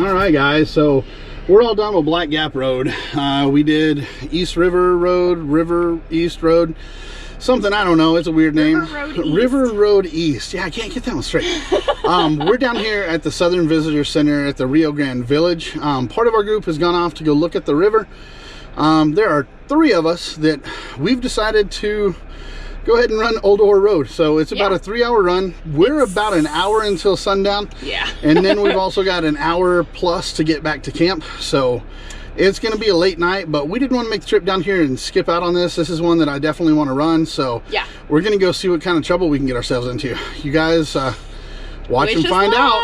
All right, guys, so we're all done with Black Gap Road. We did East River Road, River East Road, something, I don't know, it's a weird name. River Road East. Yeah, I can't get that one straight. We're down here at the Southern Visitor Center at the Rio Grande Village. Part of our group has gone off to go look at the river. There are 3 of us that we've decided to go ahead and run Old Ore Road. So it's about a 3-hour run. We're about an hour until sundown. Yeah. And then we've also got an hour plus to get back to camp. So it's going to be a late night, but we didn't want to make the trip down here and skip out on this. This is one that I definitely want to run. So yeah, we're going to go see what kind of trouble we can get ourselves into. You guys watch and find out.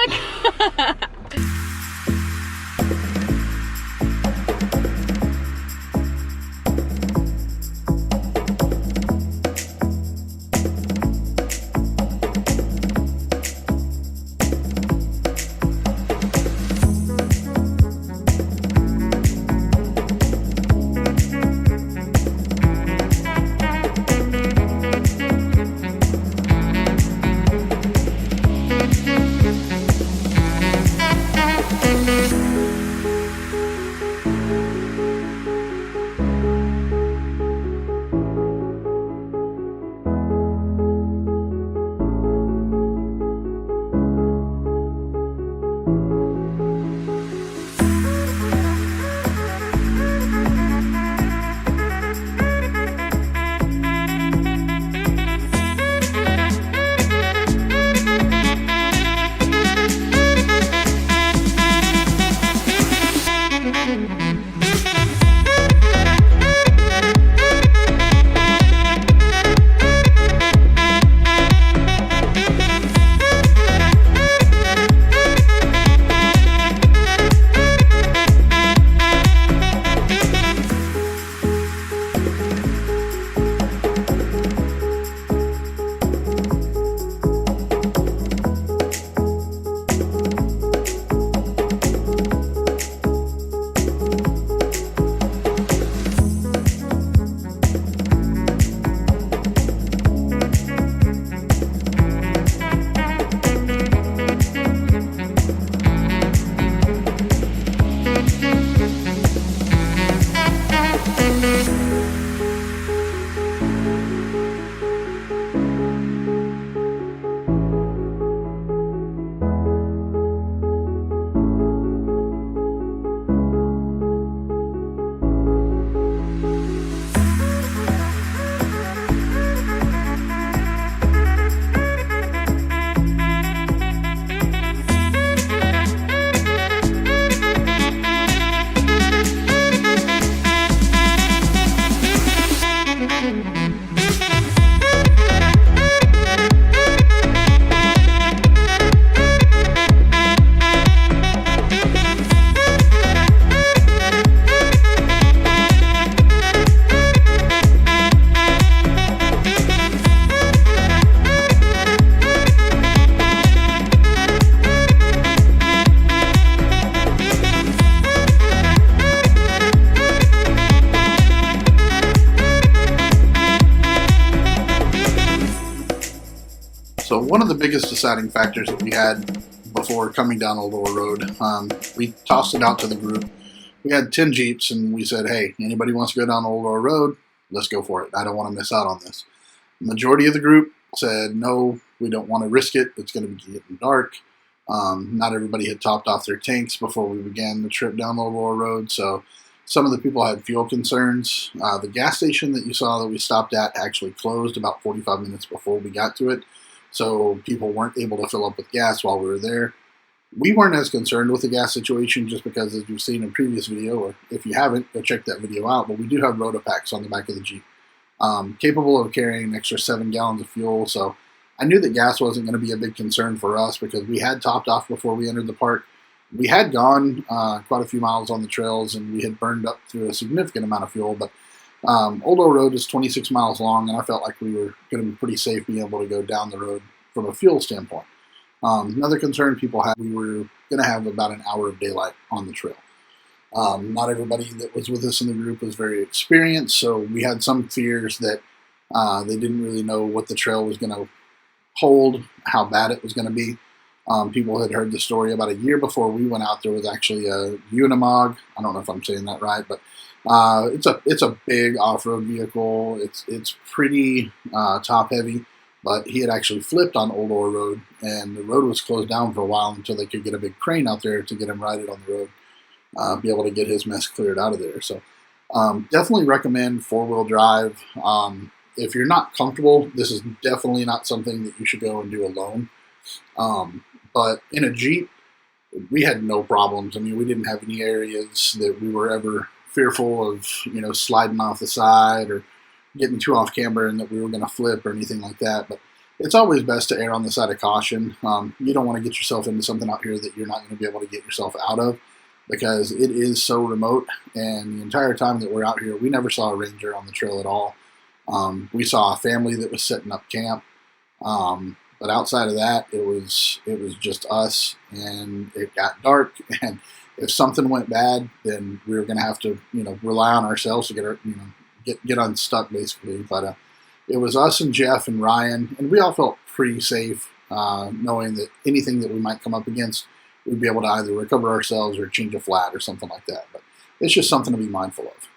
So one of the biggest deciding factors that we had before coming down Old Ore Road, we tossed it out to the group. We had 10 Jeeps, and we said, hey, anybody wants to go down Old Ore Road, let's go for it. I don't want to miss out on this. The majority of the group said, no, we don't want to risk it. It's going to be getting dark. Not everybody had topped off their tanks before we began the trip down Old Ore Road, so some of the people had fuel concerns. The gas station that you saw that we stopped at actually closed about 45 minutes before we got to it, so people weren't able to fill up with gas while we were there. We weren't as concerned with the gas situation just because, as you've seen in a previous video, or if you haven't, go check that video out, but we do have Rotopacks on the back of the Jeep, capable of carrying an extra 7 gallons of fuel, so I knew that gas wasn't going to be a big concern for us because we had topped off before we entered the park. We had gone quite a few miles on the trails, and we had burned up through a significant amount of fuel, but Old Ore Road is 26 miles long, and I felt like we were going to be pretty safe being able to go down the road from a fuel standpoint. Another concern people had, we were going to have about an hour of daylight on the trail. Not everybody that was with us in the group was very experienced, so we had some fears that they didn't really know what the trail was going to hold, how bad it was going to be. People had heard the story about a year before we went out. There was actually a Unimog. I don't know if I'm saying that right, but it's a big off-road vehicle. It's pretty top heavy, but he had actually flipped on Old Ore Road, and the road was closed down for a while until they could get a big crane out there to get him righted on the road, be able to get his mess cleared out of there. So definitely recommend four-wheel drive. If you're not comfortable, this is definitely not something that you should go and do alone. But in a Jeep, we had no problems. I mean, we didn't have any areas that we were ever fearful of, sliding off the side or getting too off camber and that we were going to flip or anything like that. But it's always best to err on the side of caution. You don't want to get yourself into something out here that you're not going to be able to get yourself out of, because it is so remote. And the entire time that we're out here, we never saw a ranger on the trail at all. We saw a family that was setting up camp. But outside of that, it was just us, and it got dark. And if something went bad, then we were going to have to, rely on ourselves to get unstuck basically. But it was us and Jeff and Ryan, and we all felt pretty safe, knowing that anything that we might come up against, we'd be able to either recover ourselves or change a flat or something like that. But it's just something to be mindful of.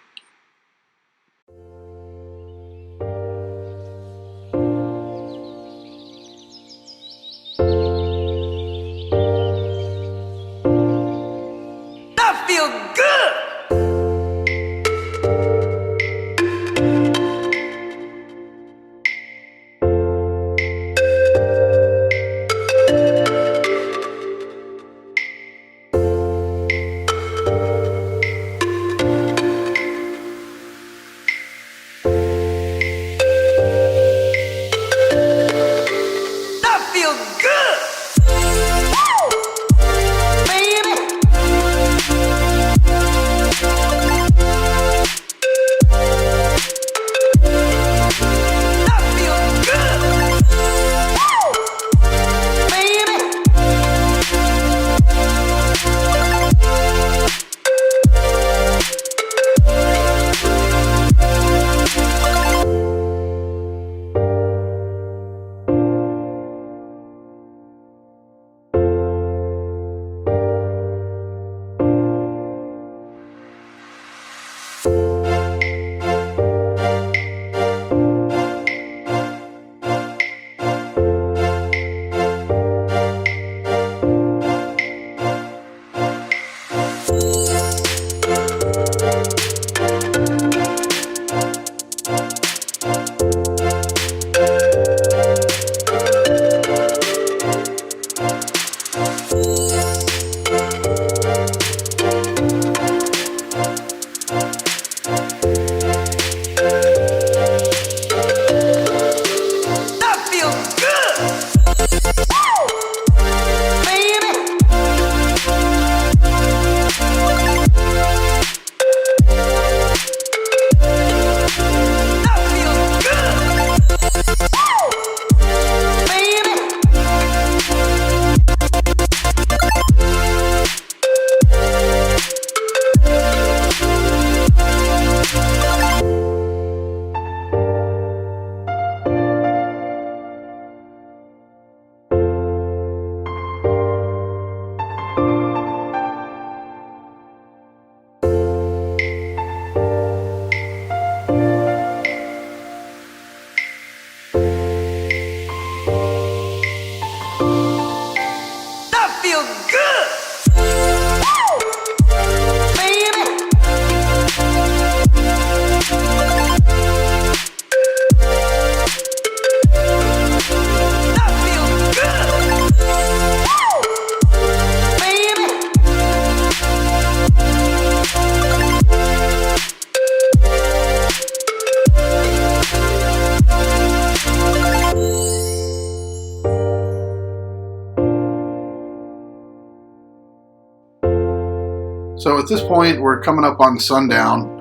So at this point, we're coming up on sundown.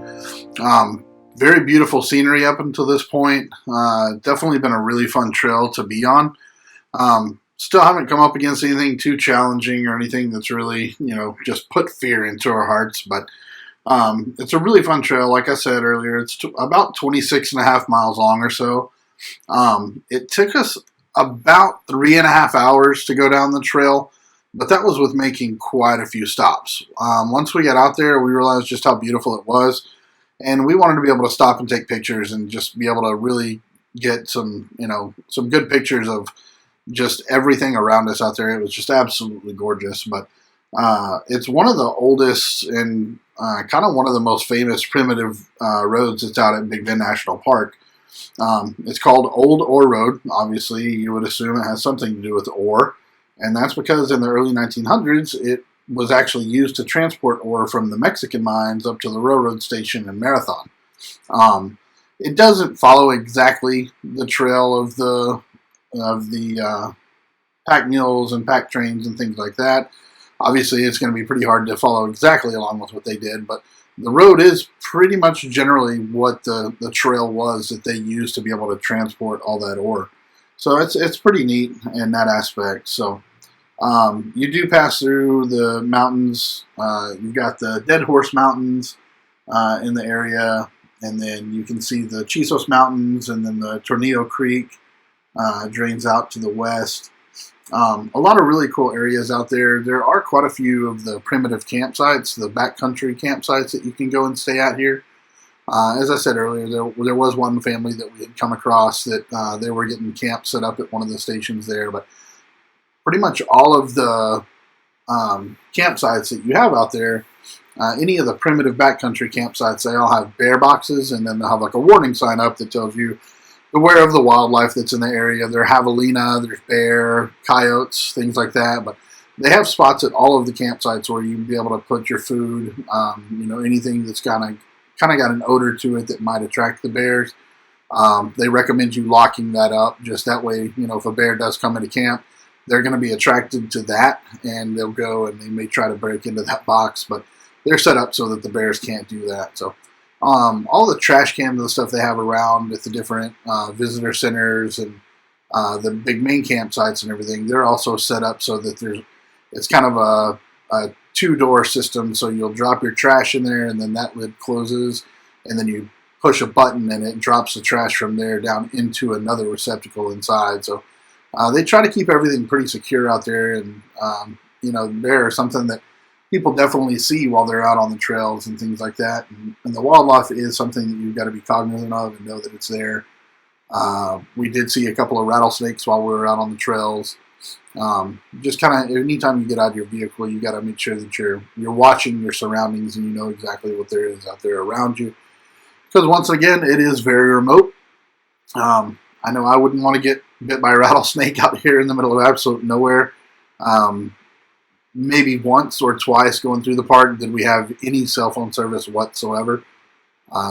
Very beautiful scenery up until this point. Definitely been a really fun trail to be on. Still haven't come up against anything too challenging or anything that's really, just put fear into our hearts. But it's a really fun trail. Like I said earlier, it's about 26 and a half miles long or so. It took us about 3.5 hours to go down the trail, but that was with making quite a few stops. Once we got out there, we realized just how beautiful it was, and we wanted to be able to stop and take pictures and just be able to really get some good pictures of just everything around us out there. It was just absolutely gorgeous. But it's one of the oldest and kind of one of the most famous primitive roads that's out at Big Bend National Park. It's called Old Ore Road. Obviously, you would assume it has something to do with ore, and that's because in the early 1900s, it was actually used to transport ore from the Mexican mines up to the railroad station in Marathon. It doesn't follow exactly the trail of the pack mules and pack trains and things like that. Obviously, it's going to be pretty hard to follow exactly along with what they did, but the road is pretty much generally what the trail was that they used to be able to transport all that ore. So it's pretty neat in that aspect. So you do pass through the mountains. You've got the Dead Horse Mountains in the area, and then you can see the Chisos Mountains, and then the Tornillo Creek drains out to the west. A lot of really cool areas out there. There are quite a few of the primitive campsites, the backcountry campsites that you can go and stay at here. As I said earlier, there was one family that we had come across that they were getting camp set up at one of the stations there, but pretty much all of the campsites that you have out there, any of the primitive backcountry campsites, they all have bear boxes, and then they'll have like a warning sign up that tells you beware of the wildlife that's in the area. There's javelina, there's bear, coyotes, things like that. But they have spots at all of the campsites where you can be able to put your food, anything that's kind of got an odor to it that might attract the bears. They recommend you locking that up, just that way, if a bear does come into camp, they're going to be attracted to that, and they'll go and they may try to break into that box, but they're set up so that the bears can't do that. So all the trash cans and stuff they have around at the different visitor centers and the big main campsites and everything, they're also set up so that it's kind of a two-door system. So you'll drop your trash in there, and then that lid closes, and then you push a button and it drops the trash from there down into another receptacle inside. So they try to keep everything pretty secure out there, and bear is something that people definitely see while they're out on the trails and things like that. And the wildlife is something that you've got to be cognizant of and know that it's there. We did see a couple of rattlesnakes while we were out on the trails. Just kind of anytime you get out of your vehicle, you got to make sure that you're watching your surroundings and you know exactly what there is out there around you. Because once again, it is very remote. I know I wouldn't want to get bit by a rattlesnake out here in the middle of absolute nowhere. Maybe once or twice going through the park did we have any cell phone service whatsoever.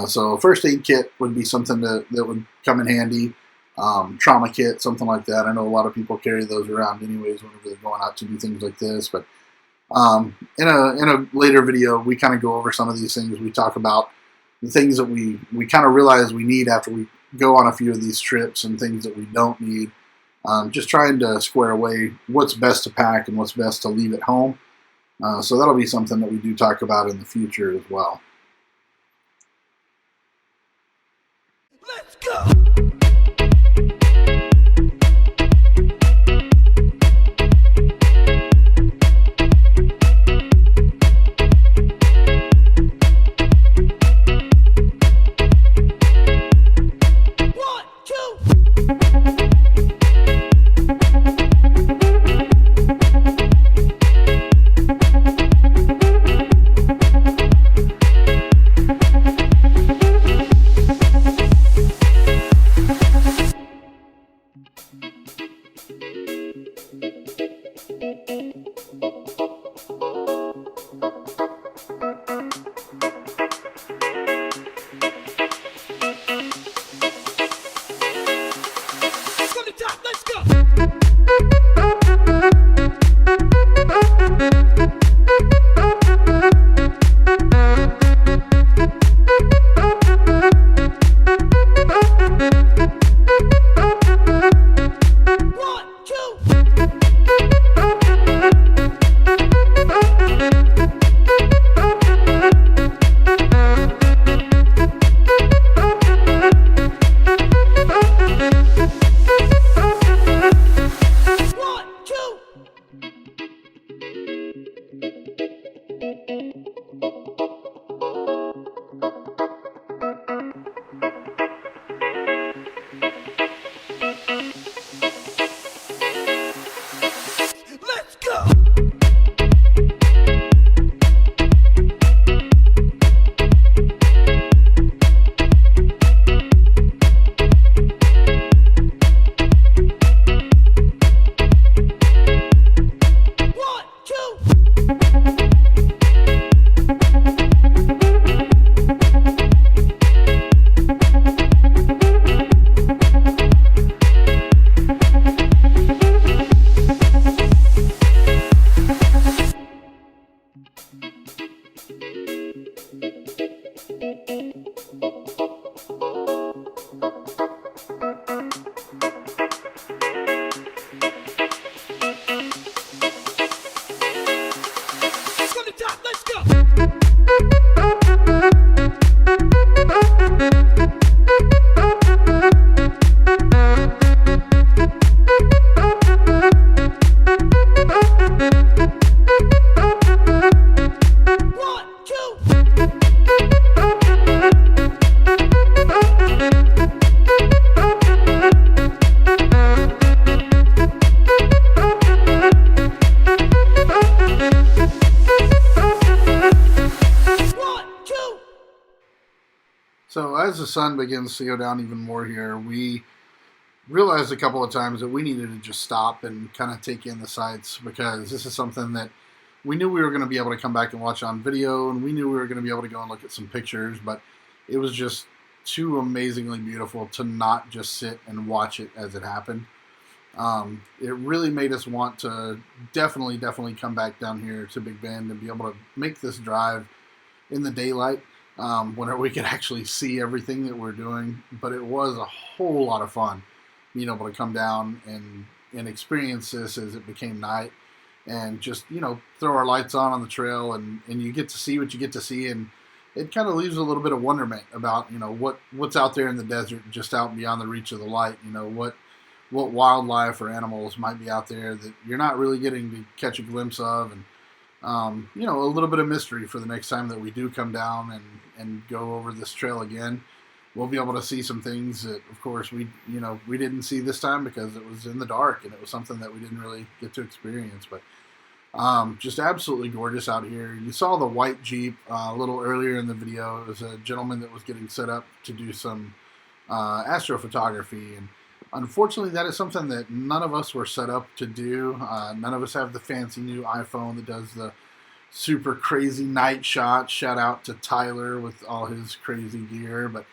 So a first aid kit would be something that would come in handy. Trauma kit, something like that. I know a lot of people carry those around anyways whenever they're going out to do things like this. But in a later video, we kind of go over some of these things. We talk about the things that we kind of realize we need after we go on a few of these trips, and things that we don't need. Just trying to square away what's best to pack and what's best to leave at home. So that'll be something that we do talk about in the future as well. Let's go! as the sun begins to go down even more here, we realized a couple of times that we needed to just stop and kind of take in the sights, because this is something that we knew we were going to be able to come back and watch on video, and we knew we were going to be able to go and look at some pictures, but it was just too amazingly beautiful to not just sit and watch it as it happened. It really made us want to definitely come back down here to Big Bend and be able to make this drive in the daylight, whenever we could actually see everything that we're doing. But it was a whole lot of fun being able to come down and experience this as it became night, and just, throw our lights on the trail, and you get to see what you get to see, and it kind of leaves a little bit of wonderment about, what's out there in the desert, just out beyond the reach of the light. What wildlife or animals might be out there that you're not really getting to catch a glimpse of, and a little bit of mystery for the next time that we do come down and go over this trail again. We'll be able to see some things that, of course, we didn't see this time because it was in the dark, and it was something that we didn't really get to experience. But just absolutely gorgeous out here. You saw the white Jeep a little earlier in the video. It was a gentleman that was getting set up to do some astrophotography, and unfortunately, that is something that none of us were set up to do. None of us have the fancy new iPhone that does the super crazy night shots. Shout out to Tyler with all his crazy gear, but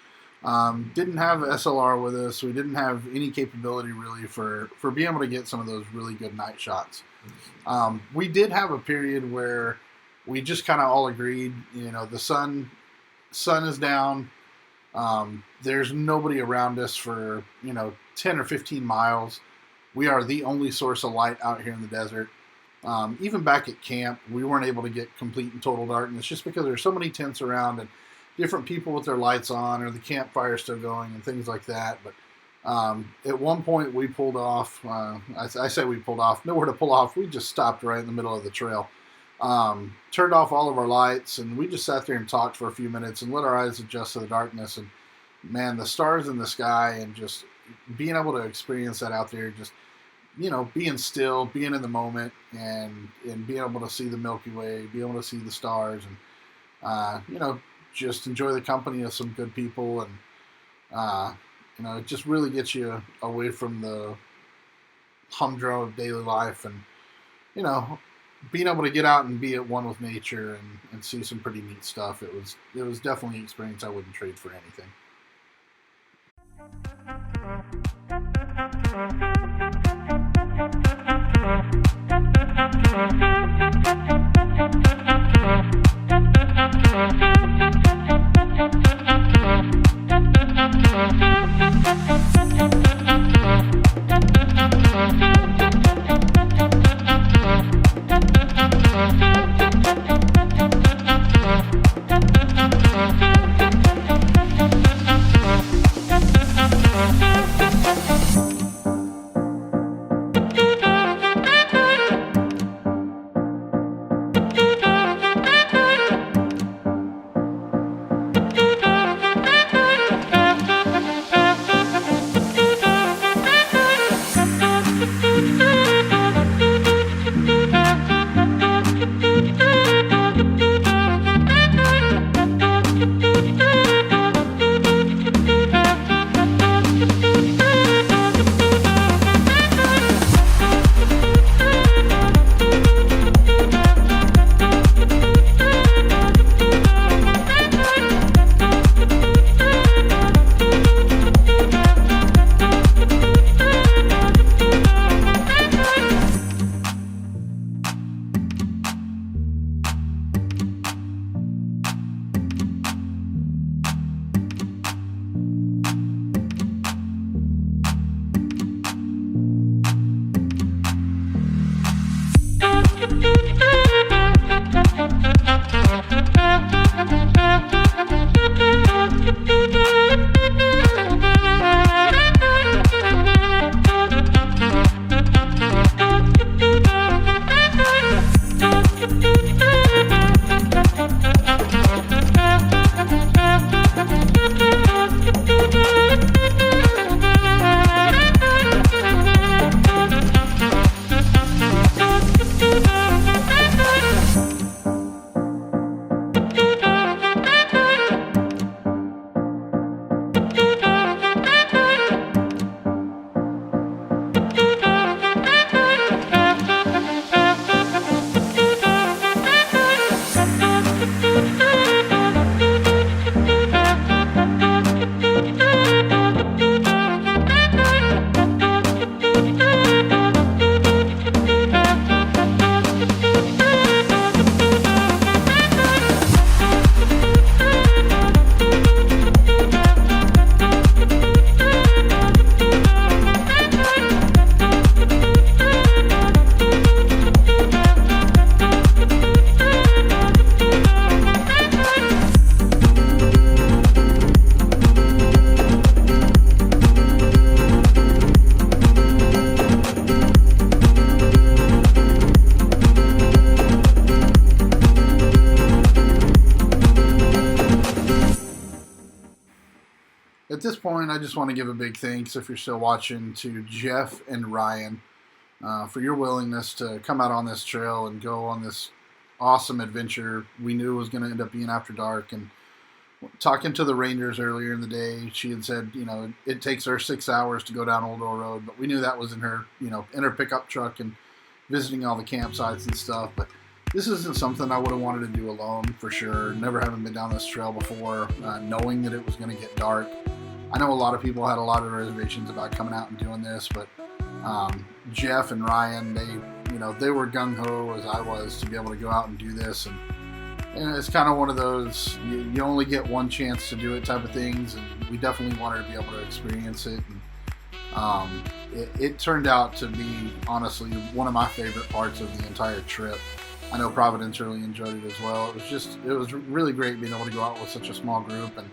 didn't have SLR with us. We didn't have any capability really for being able to get some of those really good night shots. We did have a period where we just kind of all agreed, the sun is down. There's nobody around us for, 10 or 15 miles. We are the only source of light out here in the desert. Even back at camp, we weren't able to get complete and total darkness just because there's so many tents around and different people with their lights on, or the campfire still going and things like that. But at one point we pulled off. I say we pulled off. Nowhere to pull off. We just stopped right in the middle of the trail. Turned off all of our lights, and we just sat there and talked for a few minutes and let our eyes adjust to the darkness. And man, the stars in the sky, and just being able to experience that out there, just being still, being in the moment, and being able to see the Milky Way, be able to see the stars, and just enjoy the company of some good people, and it just really gets you away from the humdrum of daily life, and being able to get out and be at one with nature and see some pretty neat stuff. It was definitely an experience I wouldn't trade for anything. point, I just want to give a big thanks, if you're still watching, to Jeff and Ryan for your willingness to come out on this trail and go on this awesome adventure we knew was going to end up being after dark. And talking to the rangers earlier in the day, she had said, you know, it takes her 6 hours to go down Old Oil Road, but we knew that was in her, you know, in her pickup truck and visiting all the campsites and stuff. But this isn't something I would have wanted to do alone, for sure. Never having been down this trail before, knowing that it was going to get dark. I know a lot of people had a lot of reservations about coming out and doing this, but Jeff and Ryan, they were gung-ho as I was to be able to go out and do this. And it's kind of one of those, you only get one chance to do it type of things, and we definitely wanted to be able to experience it. And it turned out to be, honestly, one of my favorite parts of the entire trip. I know Providence really enjoyed it as well. It was really great being able to go out with such a small group and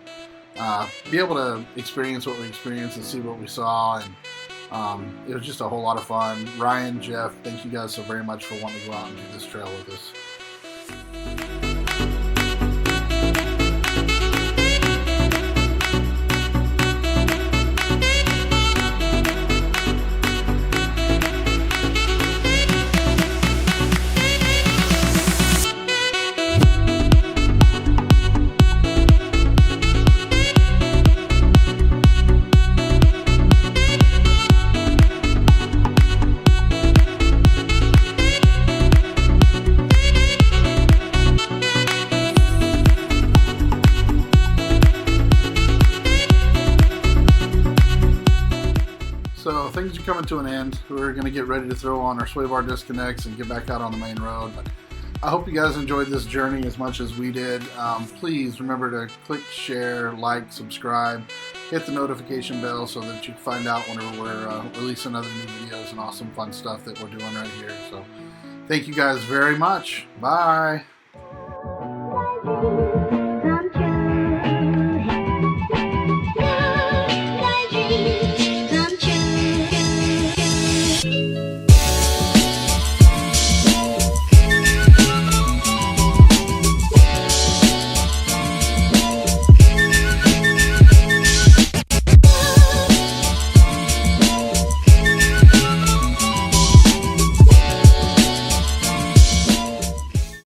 be able to experience what we experienced and see what we saw. And it was just a whole lot of fun. Ryan, Jeff, thank you guys so very much for wanting to go out and do this trail with us. So things are coming to an end. We're going to get ready to throw on our sway bar disconnects and get back out on the main road. But I hope you guys enjoyed this journey as much as we did. Please remember to click, share, like, subscribe, hit the notification bell so that you can find out whenever we're releasing other new videos and awesome fun stuff that we're doing right here. So thank you guys very much. Bye.